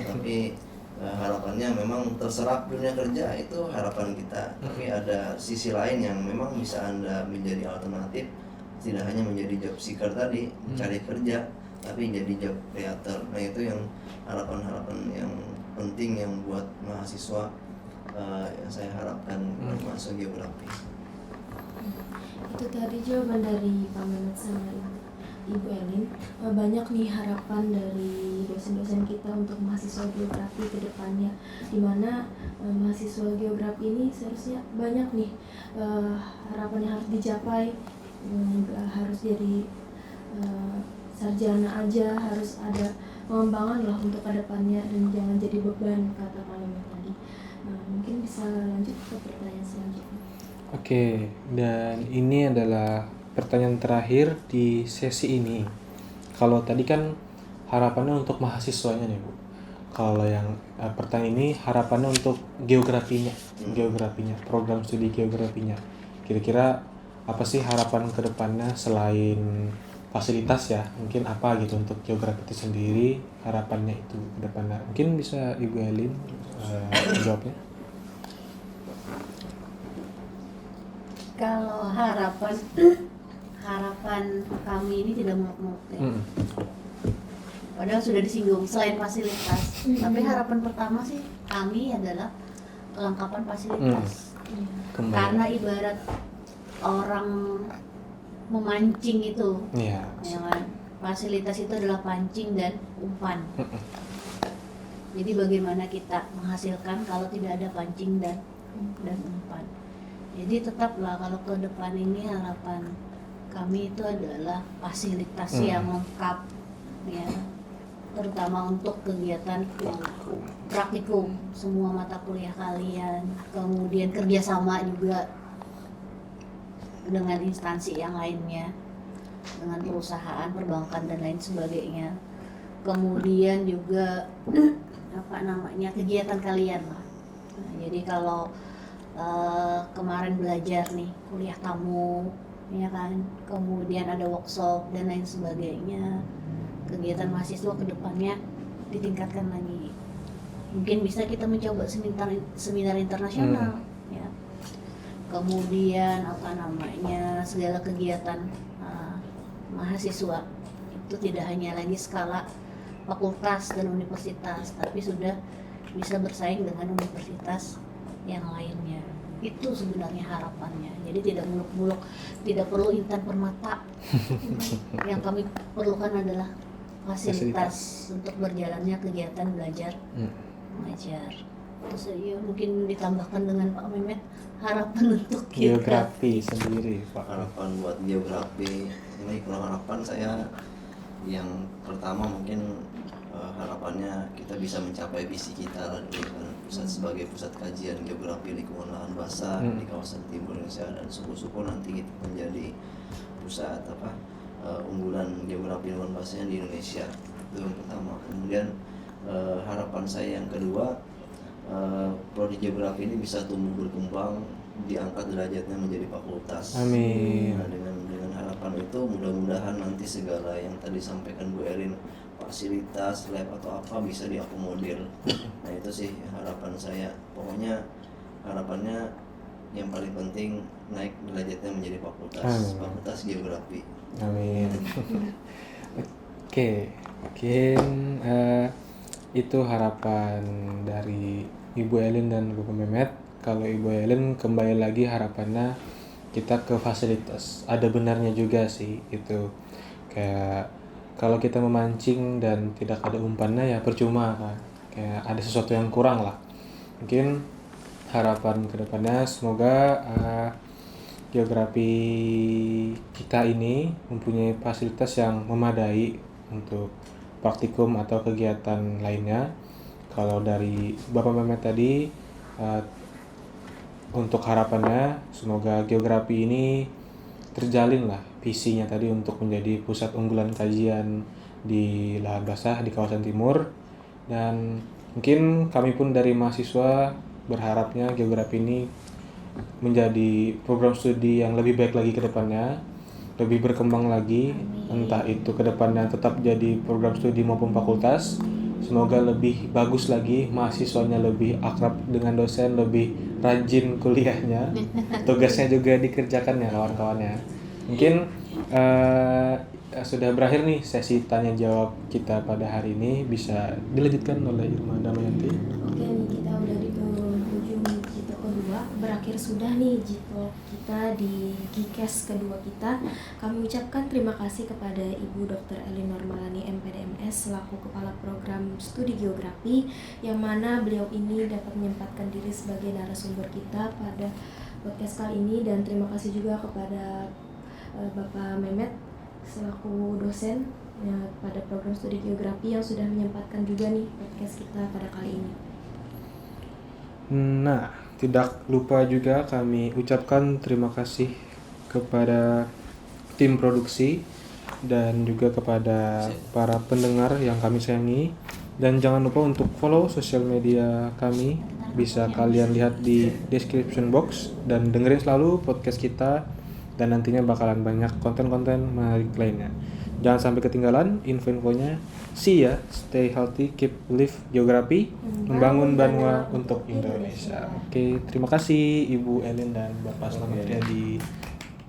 C: tapi harapannya memang terserap dunia kerja, itu harapan kita. Tapi ada sisi lain yang memang bisa Anda menjadi alternatif, tidak hanya menjadi job seeker tadi, mencari kerja, tapi jadi job creator. Nah, itu yang harapan-harapan yang penting yang buat mahasiswa yang saya harapkan mahasiswa geografi.
B: Itu tadi jawaban dari Pak Mehmet sama Ibu Elin. Banyak nih harapan dari dosen-dosen kita untuk mahasiswa geografi ke depannya, dimana mahasiswa geografi ini seharusnya banyak nih harapan yang harus dicapai. Nggak harus jadi sarjana aja, harus ada pengembangan lah untuk ke depannya, dan jangan jadi beban, kata Pak Mehmet tadi. Mungkin bisa lanjut ke pertanyaan selanjutnya.
A: Oke, dan ini adalah pertanyaan terakhir di sesi ini. Kalau tadi kan harapannya untuk mahasiswanya nih, Bu. Kalau yang pertanyaan ini harapannya untuk geografinya, program studi geografinya. Kira-kira apa sih harapan ke depannya selain fasilitas ya? Mungkin apa gitu untuk geografi itu sendiri, harapannya itu ke depannya. Mungkin bisa Ibu Elin jawabnya.
D: Kalau harapan kami ini tidak muluk-muluk ya. Padahal sudah disinggung selain fasilitas. Tapi harapan pertama sih kami adalah kelengkapan fasilitas.
A: Kembali.
D: Karena ibarat orang memancing itu,
A: Iya.
D: ya kan? Fasilitas itu adalah pancing dan umpan. Jadi bagaimana kita menghasilkan kalau tidak ada pancing dan umpan. Jadi tetaplah kalau ke depan ini harapan kami itu adalah fasilitas yang lengkap, ya, terutama untuk kegiatan praktikum semua mata kuliah kalian, kemudian kerjasama juga dengan instansi yang lainnya, dengan perusahaan, perbankan dan lain sebagainya. Kemudian juga kegiatan kalian lah. Nah, jadi kalau kemarin belajar nih kuliah tamu, ya kan, kemudian ada workshop dan lain sebagainya, kegiatan mahasiswa ke depannya ditingkatkan lagi. Mungkin bisa kita mencoba seminar internasional, ya. Kemudian segala kegiatan mahasiswa itu tidak hanya lagi skala fakultas dan universitas, tapi sudah bisa bersaing dengan universitas yang lainnya. Itu sebenarnya harapannya. Jadi tidak muluk-muluk, tidak perlu intan permata. Yang kami perlukan adalah fasilitas untuk berjalannya kegiatan belajar mengajar. Terus ya mungkin ditambahkan dengan Pak Mehmet harapan untuk
A: Geografi sendiri, Pak.
C: Harapan buat geografi ini, kalau harapan saya yang pertama mungkin harapannya kita bisa mencapai visi kita lah dulu kan, pusat sebagai pusat kajian geografi lingkungan lahan basah di kawasan timur Indonesia, dan suku-suku nanti kita menjadi pusat unggulan geografi lingkungan basahnya di Indonesia. Itu yang pertama. Kemudian harapan saya yang kedua, prodi geografi ini bisa tumbuh berkembang, diangkat derajatnya menjadi fakultas.
A: Amin.
C: Nah, dengan harapan itu mudah-mudahan nanti segala yang tadi sampaikan Bu Erin, fasilitas lab atau apa bisa diakomodir. Nah itu sih harapan saya. Pokoknya harapannya yang paling penting naik derajatnya menjadi fakultas geografi.
A: Amin. Oke, mungkin itu harapan dari Ibu Elin dan Bapak Mehmet. Kalau Ibu Elin kembali lagi harapannya kita ke fasilitas. Ada benarnya juga sih itu. Kayak kalau kita memancing dan tidak ada umpannya ya percuma kan. Kayak ada sesuatu yang kurang lah. Mungkin harapan kedepannya semoga geografi kita ini mempunyai fasilitas yang memadai untuk praktikum atau kegiatan lainnya. Kalau dari Bapak Mehmet tadi untuk harapannya semoga geografi ini terjalin lah visinya tadi untuk menjadi pusat unggulan kajian di lahan basah di kawasan timur. Dan mungkin kami pun dari mahasiswa berharapnya geografi ini menjadi program studi yang lebih baik lagi ke depannya, lebih berkembang lagi. Entah itu ke depannya tetap jadi program studi maupun fakultas. Semoga lebih bagus lagi, mahasiswanya lebih akrab dengan dosen, lebih rajin kuliahnya, tugasnya juga dikerjakan ya kawan-kawannya. Mungkin sudah berakhir nih sesi tanya jawab kita pada hari ini, bisa dilanjutkan oleh Irma Damayanti.
B: Oke nih, kita udah di ujung Jito kedua, berakhir sudah nih Jito kita di GCAS kedua kita. Kami ucapkan terima kasih kepada Ibu Dr. Elinor Malani MPDMS selaku Kepala Program Studi Geografi, yang mana beliau ini dapat menyempatkan diri sebagai narasumber kita pada podcast kali ini. Dan terima kasih juga kepada Bapak Mehmet selaku dosen ya, pada program studi geografi yang sudah menyempatkan juga nih podcast kita pada kali ini.
A: Nah, tidak lupa juga kami ucapkan terima kasih kepada tim produksi dan juga kepada para pendengar yang kami sayangi. Dan jangan lupa untuk follow sosial media kami, bisa kalian lihat di description box, dan dengerin selalu podcast kita, dan nantinya bakalan banyak konten-konten menarik lainnya. Jangan sampai ketinggalan info-infonya. See ya, stay healthy, keep live geografi, membangun Banua untuk Indonesia. Oke, terima kasih Ibu Elin dan Bapak Slamet Riyadi.